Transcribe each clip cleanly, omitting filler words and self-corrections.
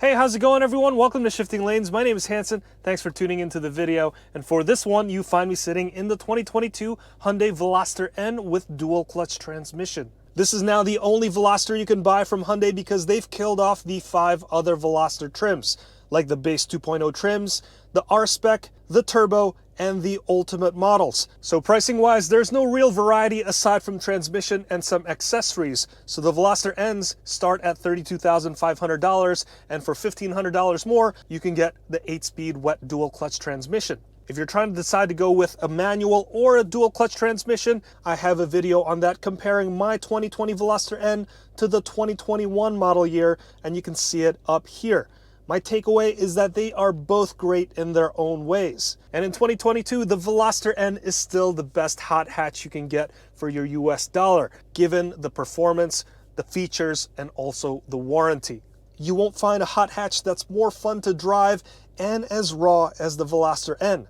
Hey, how's it going everyone? Welcome to Shifting Lanes. My name is Hanson. Thanks for tuning into the video. And for this one, you find me sitting in the 2022 Hyundai Veloster N with dual clutch transmission. This is now the only Veloster you can buy from Hyundai because they've killed off the 5 other Veloster trims, like the base 2.0 trims, the R-Spec, the Turbo, and the Ultimate models. So pricing wise, there's no real variety aside from transmission and some accessories. So the Veloster Ns start at $32,500, and for $1,500 more, you can get the 8-speed wet dual clutch transmission. If you're trying to decide to go with a manual or a dual clutch transmission, I have a video on that comparing my 2020 Veloster N to the 2021 model year, and you can see it up here. My takeaway is that they are both great in their own ways. And in 2022, the Veloster N is still the best hot hatch you can get for your US dollar, given the performance, the features, and also the warranty. You won't find a hot hatch that's more fun to drive and as raw as the Veloster N.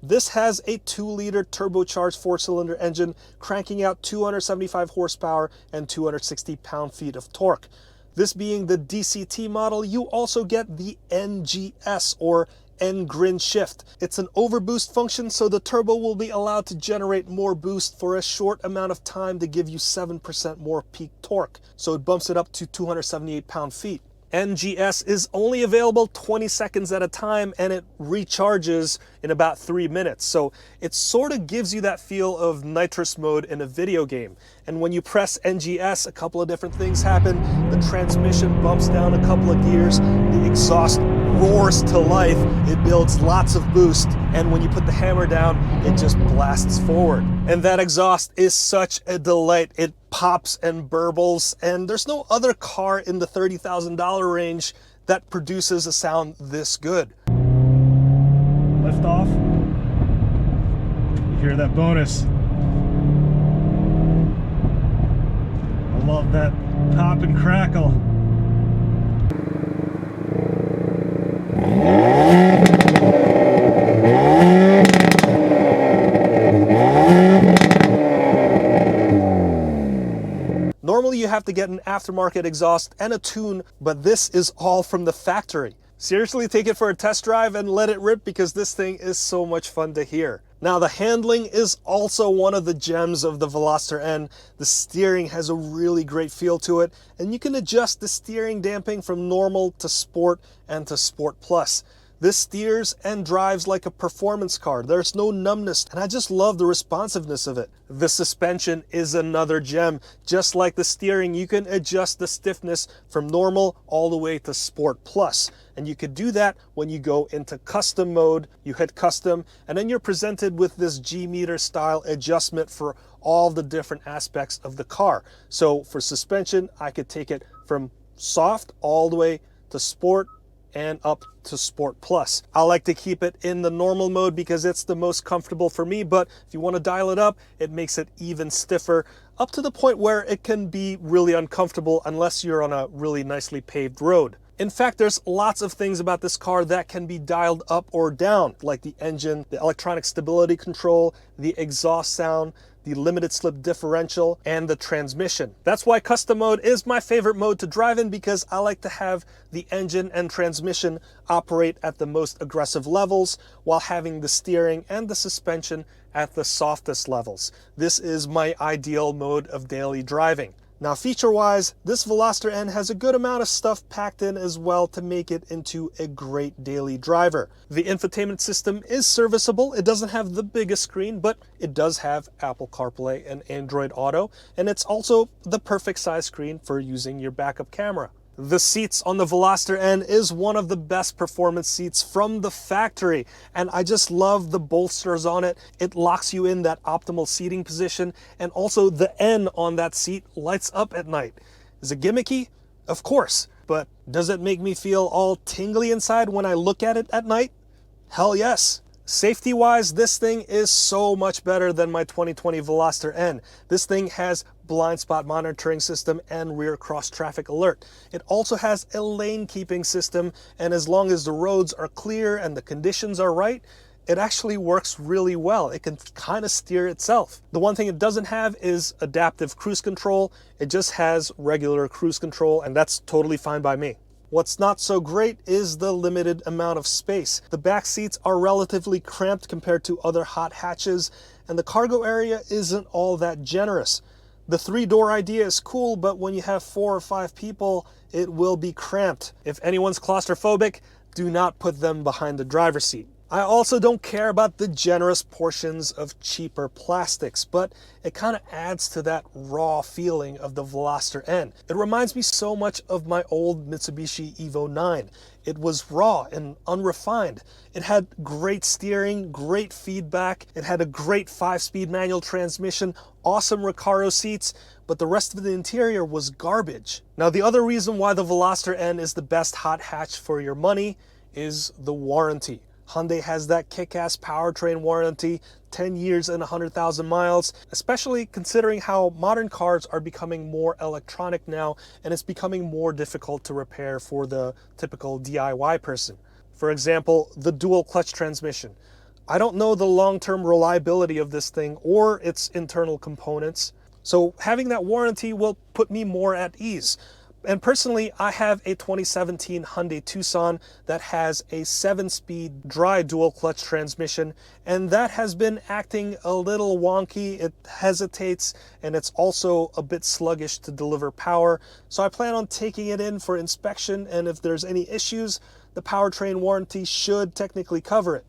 This has a 2-liter turbocharged 4-cylinder engine cranking out 275 horsepower and 260 pound-feet of torque. This being the DCT model, you also get the NGS or N-Grin shift. It's an overboost function, so the turbo will be allowed to generate more boost for a short amount of time to give you 7% more peak torque. So it bumps it up to 278 pound-feet. NGS is only available 20 seconds at a time, and it recharges in about 3 minutes. So it sort of gives you that feel of nitrous mode in a video game. And when you press NGS, a couple of different things happen. The transmission bumps down a couple of gears, the exhaust roars to life, it builds lots of boost, and when you put the hammer down, it just blasts forward. And that exhaust is such a delight. It pops and burbles, and there's no other car in the $30,000 range that produces a sound this good. Lift off. You hear that bonus. I love that pop and crackle. Normally you have to get an aftermarket exhaust and a tune, but this is all from the factory. Seriously, take it for a test drive and let it rip because this thing is so much fun to hear. Now the handling is also one of the gems of the Veloster N. The steering has a really great feel to it, and you can adjust the steering damping from normal to sport and to sport plus. This steers and drives like a performance car. There's no numbness, and I just love the responsiveness of it. The suspension is another gem. Just like the steering, you can adjust the stiffness from normal all the way to Sport Plus. And you could do that when you go into custom mode. You hit custom, and then you're presented with this G-meter style adjustment for all the different aspects of the car. So for suspension, I could take it from soft all the way to sport and up to Sport Plus. I like to keep it in the normal mode because it's the most comfortable for me, but if you want to dial it up, it makes it even stiffer, up to the point where it can be really uncomfortable unless you're on a really nicely paved road. In fact, there's lots of things about this car that can be dialed up or down, like the engine, the electronic stability control, the exhaust sound, the limited slip differential, and the transmission. That's why custom mode is my favorite mode to drive in, because I like to have the engine and transmission operate at the most aggressive levels while having the steering and the suspension at the softest levels. This is my ideal mode of daily driving. Now feature-wise, this Veloster N has a good amount of stuff packed in as well to make it into a great daily driver. The infotainment system is serviceable. It doesn't have the biggest screen, but it does have Apple CarPlay and Android Auto, and it's also the perfect size screen for using your backup camera. The seats on the Veloster N is one of the best performance seats from the factory, and I just love the bolsters on it. It locks you in that optimal seating position, and also the N on that seat lights up at night. Is it gimmicky? Of course, but does it make me feel all tingly inside when I look at it at night? Hell yes. Safety-wise, this thing is so much better than my 2020 Veloster N. This thing has blind spot monitoring system and rear cross traffic alert. It also has a lane keeping system, and as long as the roads are clear and the conditions are right, it actually works really well. It can kind of steer itself. The one thing it doesn't have is adaptive cruise control. It just has regular cruise control, and that's totally fine by me. What's not so great is the limited amount of space. The back seats are relatively cramped compared to other hot hatches, and the cargo area isn't all that generous. The 3-door idea is cool, but when you have 4 or 5 people, it will be cramped. If anyone's claustrophobic, do not put them behind the driver's seat. I also don't care about the generous portions of cheaper plastics, but it kind of adds to that raw feeling of the Veloster N. It reminds me so much of my old Mitsubishi Evo 9. It was raw and unrefined. It had great steering, great feedback. It had a great 5-speed manual transmission, awesome Recaro seats, but the rest of the interior was garbage. Now, the other reason why the Veloster N is the best hot hatch for your money is the warranty. Hyundai has that kick-ass powertrain warranty, 10 years and 100,000 miles, especially considering how modern cars are becoming more electronic now, and it's becoming more difficult to repair for the typical DIY person. For example, the dual clutch transmission. I don't know the long-term reliability of this thing or its internal components, so having that warranty will put me more at ease. And personally, I have a 2017 Hyundai Tucson that has a 7-speed dry dual clutch transmission, and that has been acting a little wonky. It hesitates, and it's also a bit sluggish to deliver power. So I plan on taking it in for inspection, and if there's any issues, the powertrain warranty should technically cover it.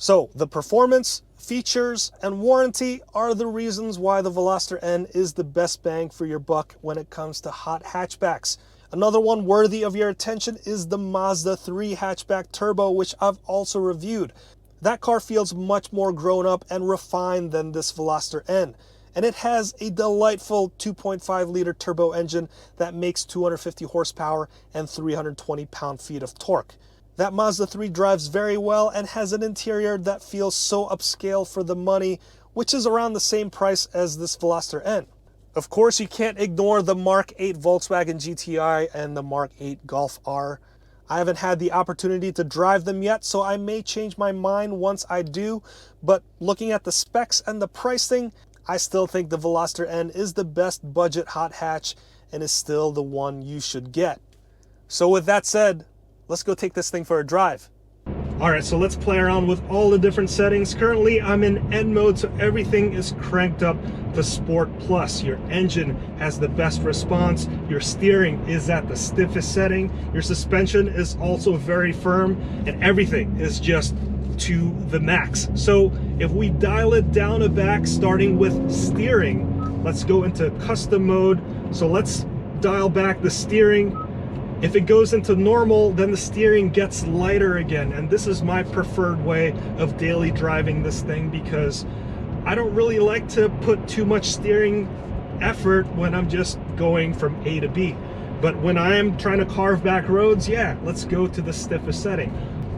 So the performance, features, and warranty are the reasons why the Veloster N is the best bang for your buck when it comes to hot hatchbacks. Another one worthy of your attention is the Mazda 3 hatchback turbo, which I've also reviewed. That car feels much more grown up and refined than this Veloster N. And it has a delightful 2.5-liter turbo engine that makes 250 horsepower and 320 pound-feet of torque. That Mazda 3 drives very well and has an interior that feels so upscale for the money, which is around the same price as this Veloster N. Of course, you can't ignore the Mark 8 Volkswagen GTI and the Mark 8 Golf R. I haven't had the opportunity to drive them yet, so I may change my mind once I do, but looking at the specs and the pricing, I still think the Veloster N is the best budget hot hatch and is still the one you should get. So with that said, let's go take this thing for a drive. All right, so let's play around with all the different settings. Currently, I'm in N mode, so everything is cranked up to Sport Plus. Your engine has the best response. Your steering is at the stiffest setting. Your suspension is also very firm, and everything is just to the max. So if we dial it down a back, starting with steering, let's go into custom mode. So let's dial back the steering. If it goes into normal, then the steering gets lighter again, and this is my preferred way of daily driving this thing because I don't really like to put too much steering effort when I'm just going from A to B. But when I am trying to carve back roads, yeah, let's go to the stiffest setting.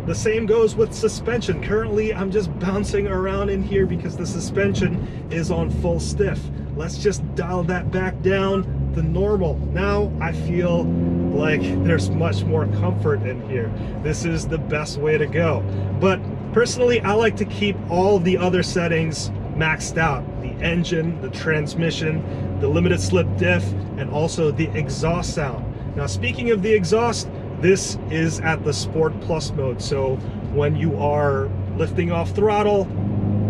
The same goes with suspension. Currently, I'm just bouncing around in here because the suspension is on full stiff. Let's just dial that back down to normal. Now I feel like there's much more comfort in here. This is the best way to go. But personally, I like to keep all the other settings maxed out. The engine, the transmission, the limited slip diff, and also the exhaust sound. Now, speaking of the exhaust, this is at the Sport Plus mode. So when you are lifting off throttle,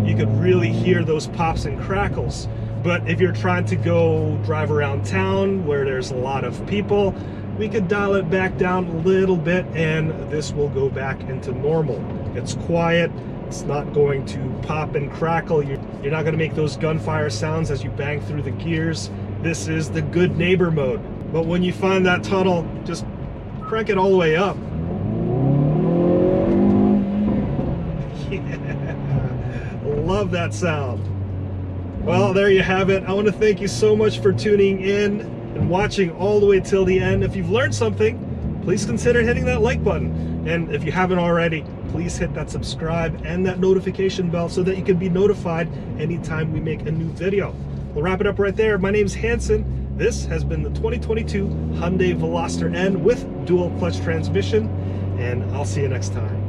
you could really hear those pops and crackles. But if you're trying to go drive around town where there's a lot of people, we could dial it back down a little bit and this will go back into normal. It's quiet, it's not going to pop and crackle, you're not going to make those gunfire sounds as you bang through the gears. This is the good neighbor mode. But when you find that tunnel, just crank it all the way up. Yeah, love that sound. Well, there you have it. I want to thank you so much for tuning in and watching all the way till the end. If you've learned something, please consider hitting that like button. And if you haven't already, please hit that subscribe and that notification bell so that you can be notified anytime we make a new video. We'll wrap it up right there. My name's Hanson. This has been the 2022 Hyundai Veloster N with dual clutch transmission, and I'll see you next time.